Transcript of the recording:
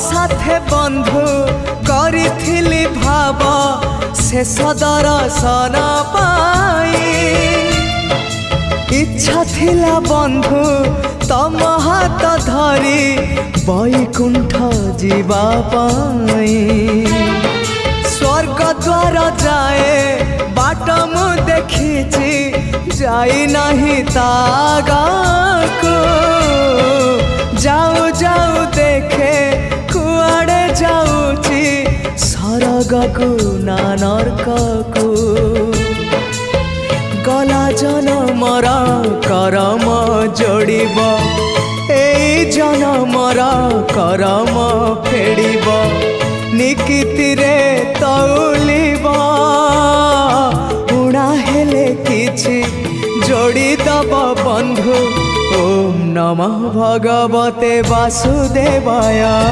साथे बंधु करिथिली भाव शेष दर्शन पाई इच्छा थिला बंधु तम हाथ धरी बैकुंठ जीवा पाई स्वर्ग द्वार जाए बाट मु देखी जाई नहीं तागाको जाऊ जाऊ देखे कुआड़े जाऊची सरगकु ना नरककु गला जनमर करम जोड़ब एई जनमर करम फेड़ब निकितिरे तौलिब उड़ा हेले किछि जोड़ी दब बंधु ओम नमः भगवते वासुदेवाय।